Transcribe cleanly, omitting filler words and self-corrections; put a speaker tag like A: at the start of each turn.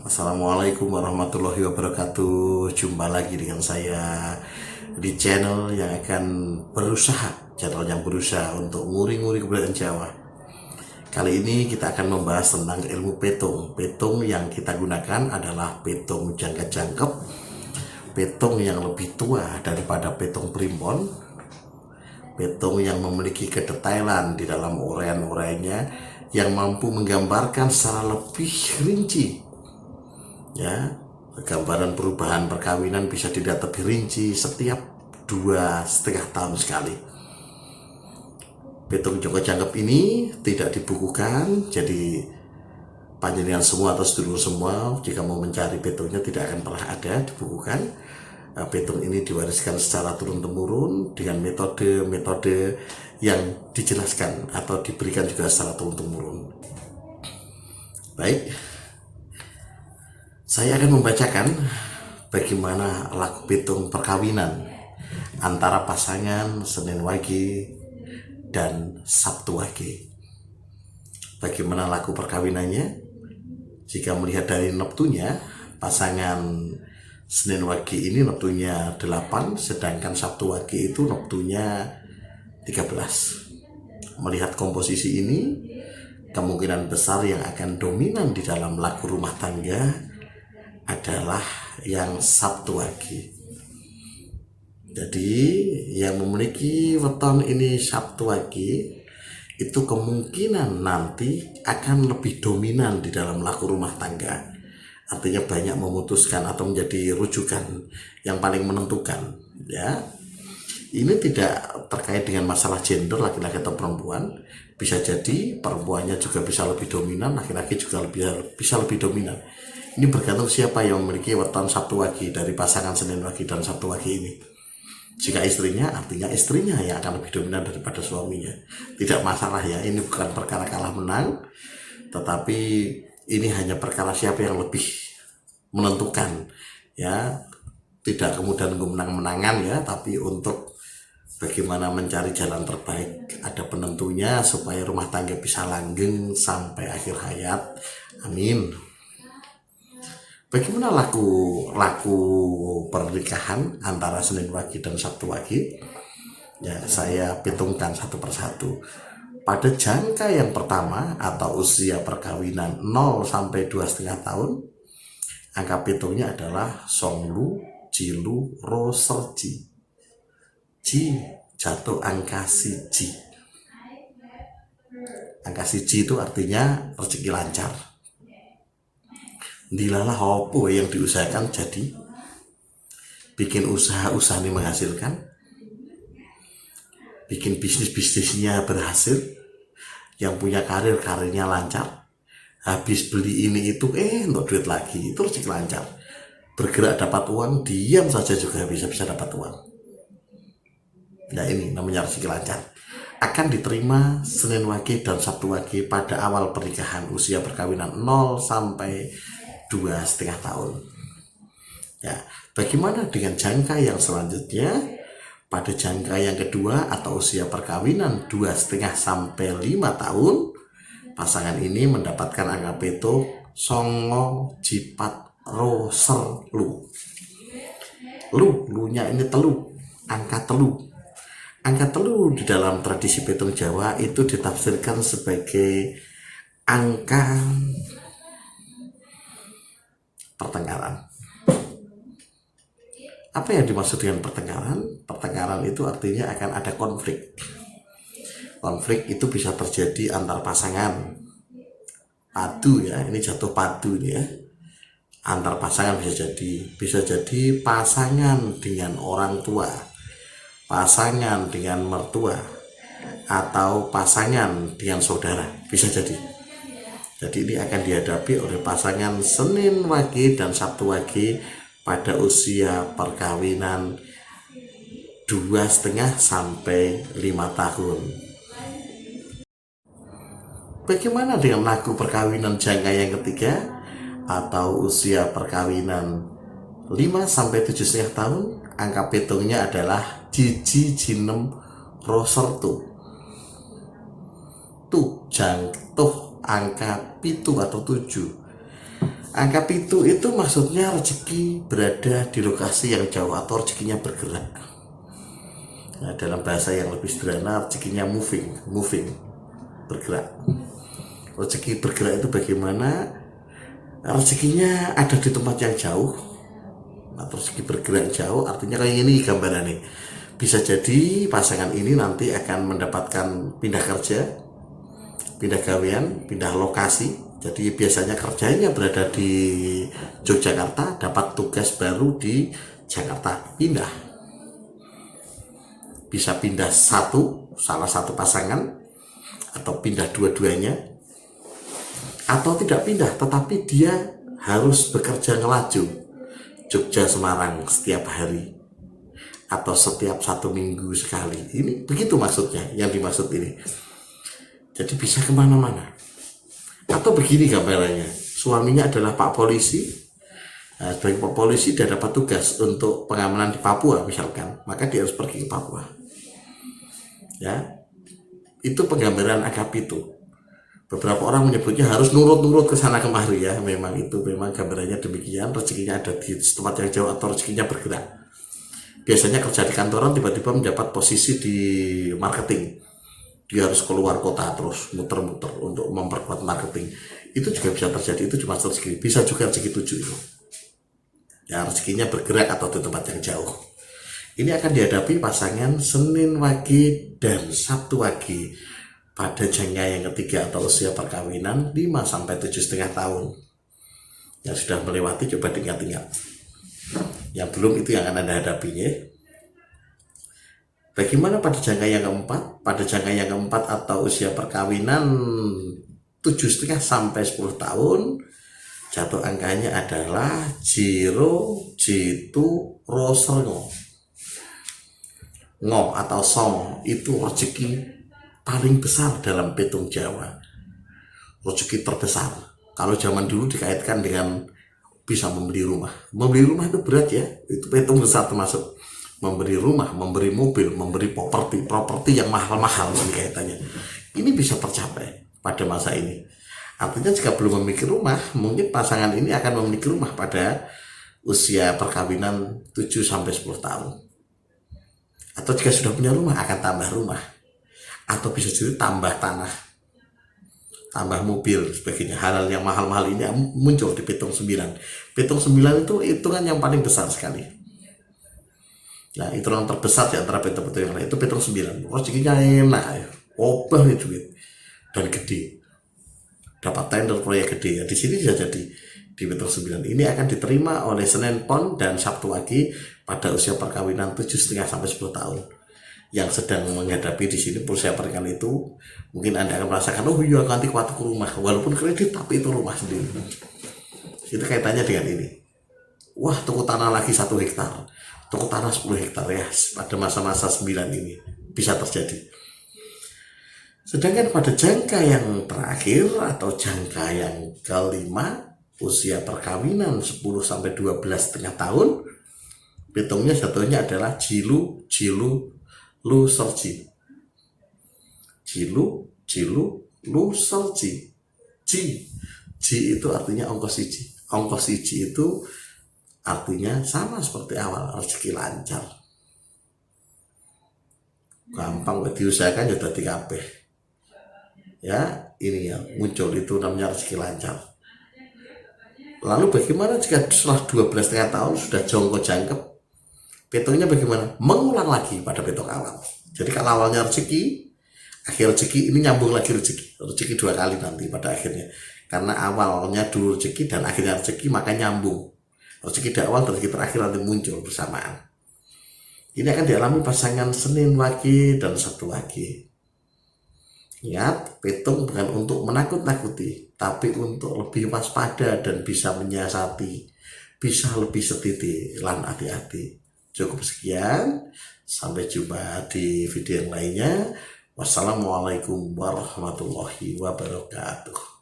A: Assalamualaikum warahmatullahi wabarakatuh. Jumpa lagi dengan saya di channel yang akan channel yang berusaha untuk nguri-nguri kebudayaan Jawa. Kali ini kita akan membahas tentang ilmu petung. Petung yang kita gunakan adalah petung jangka jangkep, petung yang lebih tua daripada petung primbon, petung yang memiliki kedetailan di dalam uraian-uraiannya yang mampu menggambarkan secara lebih rinci. Ya, gambaran perubahan perkawinan bisa dilihat lebih rinci setiap 2,5 tahun sekali. Petung jangka jangkep ini tidak dibukukan, jadi panjenengan semua atau sedulur semua jika mau mencari petungnya tidak akan pernah ada dibukukan. Petung ini diwariskan secara turun-temurun dengan metode-metode yang dijelaskan atau diberikan juga secara turun-temurun. Baik, saya akan membacakan bagaimana laku petung perkawinan antara pasangan Senin Wage dan Sabtu Wage. Bagaimana laku perkawinannya? Jika melihat dari neptunya, pasangan Senin Wage ini neptunya 8, sedangkan Sabtu Wage itu neptunya 13. Melihat komposisi ini, kemungkinan besar yang akan dominan di dalam laku rumah tangga adalah yang Sabtu Wage. Jadi yang memiliki weton ini Sabtu Wage itu kemungkinan nanti akan lebih dominan di dalam laku rumah tangga. Artinya banyak memutuskan atau menjadi rujukan yang paling menentukan. Ya, ini tidak terkait dengan masalah gender laki-laki atau perempuan. Bisa jadi perempuannya juga bisa lebih dominan, laki-laki juga bisa lebih dominan. Ini bergantung siapa yang memiliki weton Sabtu Wage dari pasangan Senin Wage dan Sabtu Wage ini. Jika istrinya, artinya istrinya yang akan lebih dominan daripada suaminya. Tidak masalah ya, ini bukan perkara kalah menang, tetapi ini hanya perkara siapa yang lebih menentukan. Ya, tidak kemudian menang-menangan ya, tapi untuk bagaimana mencari jalan terbaik. Ada penentunya supaya rumah tangga bisa langgeng sampai akhir hayat. Amin. Bagaimana laku pernikahan antara Senin Wage dan Sabtu Wage? Ya, saya hitungkan satu persatu. Pada jangka yang pertama atau usia perkawinan 0 sampai 2,5 tahun, angka pitungnya adalah Songlu, Jilu, Ro, Serji. Ji jatuh angka siji. Angka siji itu artinya rezeki lancar. Dilalah apa yang diusahakan jadi, bikin usaha ini menghasilkan, bikin bisnisnya berhasil, yang punya karirnya lancar, habis beli ini itu untuk duit lagi, itu rezeki lancar. Bergerak dapat uang, diam saja juga bisa dapat uang. Nah, ini namanya rezeki lancar. Akan diterima Senin Wage dan Sabtu Wage pada awal pernikahan, usia perkawinan 0 sampai 2,5 tahun. Ya, bagaimana dengan jangka yang selanjutnya? Pada jangka yang kedua atau usia perkawinan 2,5 sampai 5 tahun, pasangan ini mendapatkan angka petung Songo, Jipat, Ro, Ser, Lu. Lunya ini telu, angka telu. Angka telu di dalam tradisi petung Jawa itu ditafsirkan sebagai angka pertengkaran. Apa yang dimaksud dengan pertengkaran? Pertengkaran itu artinya akan ada konflik. Konflik itu bisa terjadi antar pasangan. Padu ya, ini jatuh padu ya. Antar pasangan bisa jadi pasangan dengan orang tua, pasangan dengan mertua, atau pasangan dengan saudara, bisa jadi. Jadi ini akan dihadapi oleh pasangan Senin Wage dan Sabtu Wage pada usia perkawinan 2,5 sampai 5 tahun. Bagaimana dengan laku perkawinan jangka yang ketiga atau usia perkawinan 5 sampai 7,5 tahun? Angka petungnya adalah Jiji, Jinem, Rosertu. Tuh jangtuh angka pitu atau 7. Angka pitu itu maksudnya rezeki berada di lokasi yang jauh atau rezekinya bergerak. Nah, dalam bahasa yang lebih sederhana, rezekinya moving, bergerak. Rezeki bergerak itu bagaimana? Rezekinya ada di tempat yang jauh. Atau rezeki bergerak jauh artinya kayak ini gambaran nih. Bisa jadi pasangan ini nanti akan mendapatkan pindah kerja, pindah gawean, pindah lokasi. Jadi biasanya kerjanya berada di Yogyakarta, dapat tugas baru di Jakarta, pindah. Bisa pindah salah satu pasangan, atau pindah dua-duanya, atau tidak pindah tetapi dia harus bekerja ngelaju Jogja Semarang setiap hari atau setiap 1 minggu sekali. Ini begitu maksudnya, yang dimaksud ini. Jadi bisa kemana-mana. Atau begini gambarannya, suaminya adalah Pak Polisi. Nah, sebagai Pak Polisi dia dapat tugas untuk pengamanan di Papua misalkan, maka dia harus pergi ke Papua. Ya, itu penggambaran akap itu. Beberapa orang menyebutnya harus nurut-nurut ke sana kemari ya. Memang gambarannya demikian. Rezekinya ada di tempat yang jauh atau rezekinya bergerak. Biasanya kerja di kantoran tiba-tiba mendapat posisi di marketing. Dia harus keluar kota terus muter-muter untuk memperkuat marketing. Itu juga bisa terjadi, itu cuma rezeki. Bisa juga rezeki 7 itu. Ya, rezekinya bergerak atau di tempat yang jauh. Ini akan dihadapi pasangan Senin Wage dan Sabtu Wage pada jangka yang ketiga atau usia perkawinan 5 sampai 7,5 tahun. Yang sudah melewati coba diingat-ingat. Yang belum itu yang akan Anda hadapinya. Bagaimana pada jangka yang keempat? Pada jangka yang keempat atau usia perkawinan 7,5 sampai 10 tahun, jatuh angkanya adalah Jiro, Jitu, Rosengo. Ngo atau Song itu rezeki paling besar dalam petung Jawa. Rezeki terbesar. Kalau zaman dulu dikaitkan dengan bisa membeli rumah. Membeli rumah itu berat ya. Itu petung besar termasuk memberi rumah, memberi mobil, memberi properti yang mahal-mahal kaitannya. Ini bisa tercapai pada masa ini. Artinya jika belum memiliki rumah, mungkin pasangan ini akan memiliki rumah pada usia perkawinan 7 sampai 10 tahun. Atau jika sudah punya rumah akan tambah rumah. Atau bisa jadi tambah tanah, tambah mobil, sebagainya. Hal-hal yang mahal-mahal ini muncul di petung 9. Petung 9 itu hitungan yang paling besar sekali. Nah, hitungan terbesar di antara petung-petung yang lain itu petung 9. Rezekinya enak ya, obah nih duit dan gede. Dapat tender proyek gede ya. Di sini bisa jadi di petung 9 ini akan diterima oleh Senin Pon dan Sabtu Wage pada usia perkawinan 7,5 sampai 10 tahun. Yang sedang menghadapi di sini usia pernikahan itu, mungkin Anda akan merasakan, oh iya nanti kuat ke rumah, walaupun kredit tapi itu rumah sendiri. Itu kaitannya dengan ini. Wah, tuku tanah lagi 1 hektar, tuku tanah 10 hektar ya, pada masa-masa 9 ini bisa terjadi. Sedangkan pada jangka yang terakhir atau jangka yang kelima, usia perkawinan 10 sampai 12,5 tahun, hitungnya jatuhnya adalah Jilu, Lu Serji. Jilu, Lu Serji. Ji itu artinya ongkos siji. Ongkos siji itu artinya sama seperti awal, rezeki lancar. Gampang diusahakan ya dadi kabeh. Ya, ini yang muncul itu namanya rezeki lancar. Lalu bagaimana jika setelah 12,5 tahun sudah jongkok jangkep? Petungnya bagaimana? Mengulang lagi pada petung awal. Jadi kalau awalnya rezeki, akhir rezeki ini nyambung lagi rezeki 2 kali nanti pada akhirnya. Karena awalnya dulu rezeki dan akhirnya rezeki, maka nyambung. Rezeki di awal dan rezeki terakhir nanti muncul bersamaan. Ini akan dialami pasangan Senin Wage dan Sabtu Wage. Ingat, petung bukan untuk menakut-nakuti, tapi untuk lebih waspada dan bisa menyiasati, bisa lebih setiti lan hati-hati. Cukup sekian, sampai jumpa di video yang lainnya. Wassalamualaikum warahmatullahi wabarakatuh.